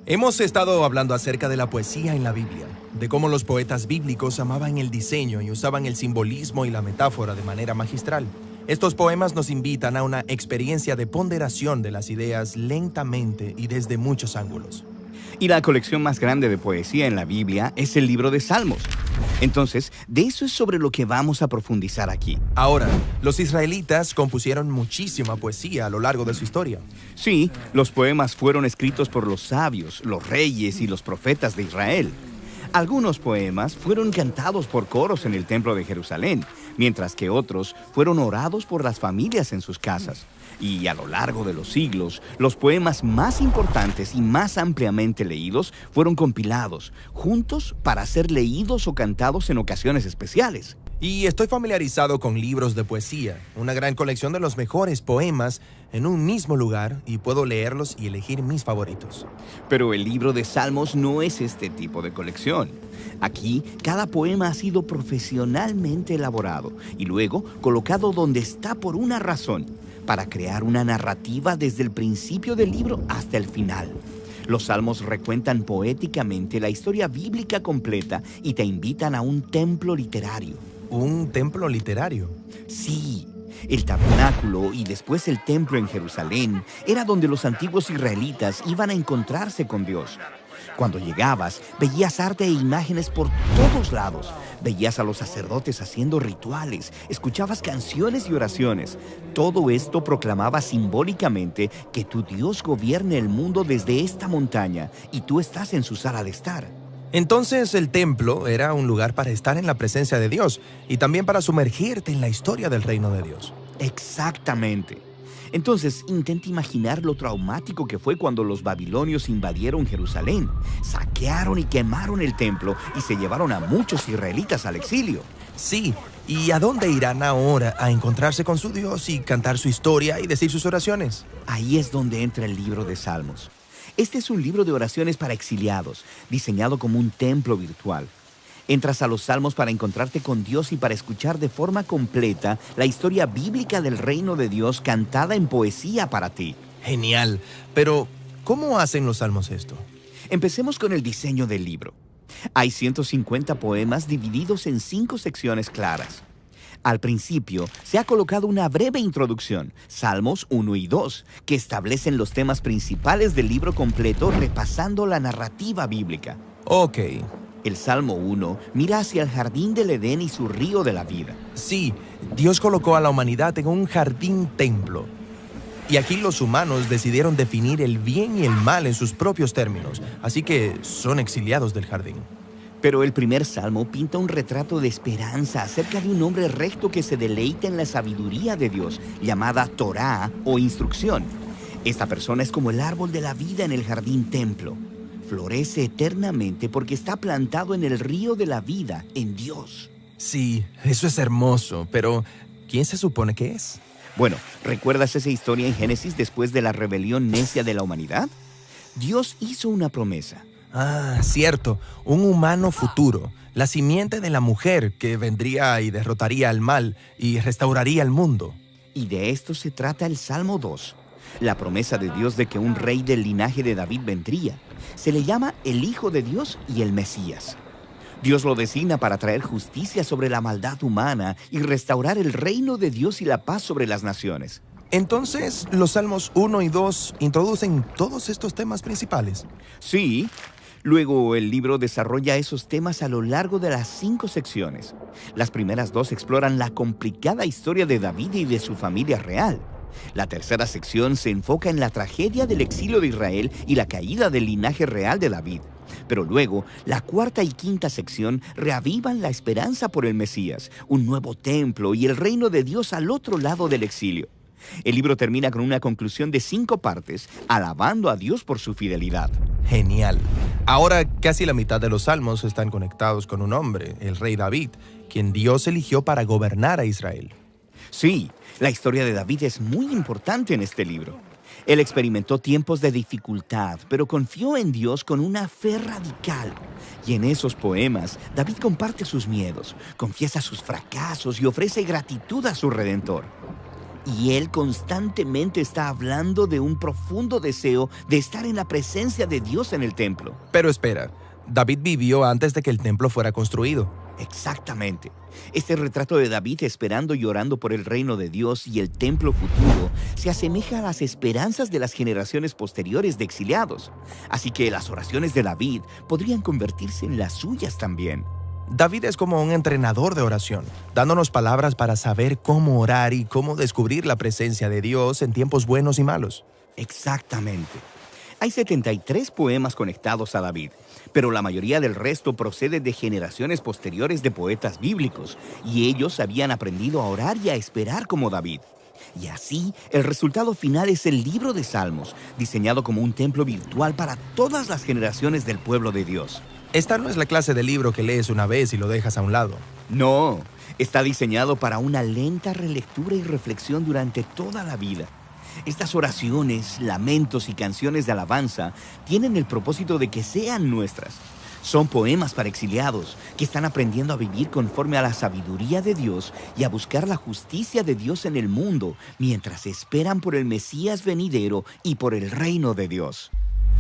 Hemos estado hablando acerca de la poesía en la Biblia, de cómo los poetas bíblicos amaban el diseño y usaban el simbolismo y la metáfora de manera magistral. Estos poemas nos invitan a una experiencia de ponderación de las ideas lentamente y desde muchos ángulos. Y la colección más grande de poesía en la Biblia es el libro de Salmos. Entonces, de eso es sobre lo que vamos a profundizar aquí. Ahora, los israelitas compusieron muchísima poesía a lo largo de su historia. Sí, los poemas fueron escritos por los sabios, los reyes y los profetas de Israel. Algunos poemas fueron cantados por coros en el templo de Jerusalén, mientras que otros fueron orados por las familias en sus casas. Y a lo largo de los siglos, los poemas más importantes y más ampliamente leídos fueron compilados, juntos para ser leídos o cantados en ocasiones especiales. Y estoy familiarizado con libros de poesía, una gran colección de los mejores poemas en un mismo lugar, y puedo leerlos y elegir mis favoritos. Pero el libro de Salmos no es este tipo de colección. Aquí, cada poema ha sido profesionalmente elaborado y luego colocado donde está por una razón, para crear una narrativa desde el principio del libro hasta el final. Los salmos recuentan poéticamente la historia bíblica completa y te invitan a un templo literario. ¿Un templo literario? Sí, el tabernáculo y después el templo en Jerusalén era donde los antiguos israelitas iban a encontrarse con Dios. Cuando llegabas, veías arte e imágenes por todos lados. Veías a los sacerdotes haciendo rituales, escuchabas canciones y oraciones. Todo esto proclamaba simbólicamente que tu Dios gobierna el mundo desde esta montaña y tú estás en su sala de estar. Entonces el templo era un lugar para estar en la presencia de Dios y también para sumergirte en la historia del reino de Dios. Exactamente. Entonces, intenta imaginar lo traumático que fue cuando los babilonios invadieron Jerusalén, saquearon y quemaron el templo y se llevaron a muchos israelitas al exilio. Sí, ¿y a dónde irán ahora a encontrarse con su Dios y cantar su historia y decir sus oraciones? Ahí es donde entra el libro de Salmos. Este es un libro de oraciones para exiliados, diseñado como un templo virtual. Entras a los Salmos para encontrarte con Dios y para escuchar de forma completa la historia bíblica del reino de Dios cantada en poesía para ti. Genial, pero ¿cómo hacen los salmos esto? Empecemos con el diseño del libro. Hay 150 poemas divididos en 5 secciones claras. Al principio, se ha colocado una breve introducción, Salmos 1 y 2, que establecen los temas principales del libro completo repasando la narrativa bíblica. Ok. El Salmo 1 mira hacia el jardín del Edén y su río de la vida. Sí, Dios colocó a la humanidad en un jardín templo. Y aquí los humanos decidieron definir el bien y el mal en sus propios términos, así que son exiliados del jardín. Pero el primer salmo pinta un retrato de esperanza acerca de un hombre recto que se deleita en la sabiduría de Dios, llamada Torá o instrucción. Esta persona es como el árbol de la vida en el jardín templo. Florece eternamente porque está plantado en el río de la vida, en Dios. Sí, eso es hermoso, pero ¿quién se supone que es? Bueno, ¿recuerdas esa historia en Génesis después de la rebelión necia de la humanidad? Dios hizo una promesa. Ah, cierto, un humano futuro, la simiente de la mujer que vendría y derrotaría al mal y restauraría el mundo. Y de esto se trata el Salmo 2. La promesa de Dios de que un rey del linaje de David vendría. Se le llama el Hijo de Dios y el Mesías. Dios lo designa para traer justicia sobre la maldad humana y restaurar el reino de Dios y la paz sobre las naciones. Entonces, los Salmos 1 y 2 introducen todos estos temas principales. Sí. Luego, el libro desarrolla esos temas a lo largo de las 5 secciones. Las primeras 2 exploran la complicada historia de David y de su familia real. La tercera sección se enfoca en la tragedia del exilio de Israel y la caída del linaje real de David. Pero luego, la cuarta y quinta sección reavivan la esperanza por el Mesías, un nuevo templo y el reino de Dios al otro lado del exilio. El libro termina con una conclusión de 5 partes, alabando a Dios por su fidelidad. Genial. Ahora casi la mitad de los salmos están conectados con un hombre, el rey David, quien Dios eligió para gobernar a Israel. Sí, la historia de David es muy importante en este libro. Él experimentó tiempos de dificultad, pero confió en Dios con una fe radical. Y en esos poemas, David comparte sus miedos, confiesa sus fracasos y ofrece gratitud a su Redentor. Y él constantemente está hablando de un profundo deseo de estar en la presencia de Dios en el templo. Pero espera, David vivió antes de que el templo fuera construido. Exactamente. Este retrato de David esperando y orando por el reino de Dios y el templo futuro se asemeja a las esperanzas de las generaciones posteriores de exiliados. Así que las oraciones de David podrían convertirse en las suyas también. David es como un entrenador de oración, dándonos palabras para saber cómo orar y cómo descubrir la presencia de Dios en tiempos buenos y malos. Exactamente. Hay 73 poemas conectados a David, pero la mayoría del resto procede de generaciones posteriores de poetas bíblicos, y ellos habían aprendido a orar y a esperar como David. Y así, el resultado final es el libro de Salmos, diseñado como un templo virtual para todas las generaciones del pueblo de Dios. Esta no es la clase de libro que lees una vez y lo dejas a un lado. No, está diseñado para una lenta relectura y reflexión durante toda la vida. Estas oraciones, lamentos y canciones de alabanza tienen el propósito de que sean nuestras. Son poemas para exiliados que están aprendiendo a vivir conforme a la sabiduría de Dios y a buscar la justicia de Dios en el mundo mientras esperan por el Mesías venidero y por el reino de Dios.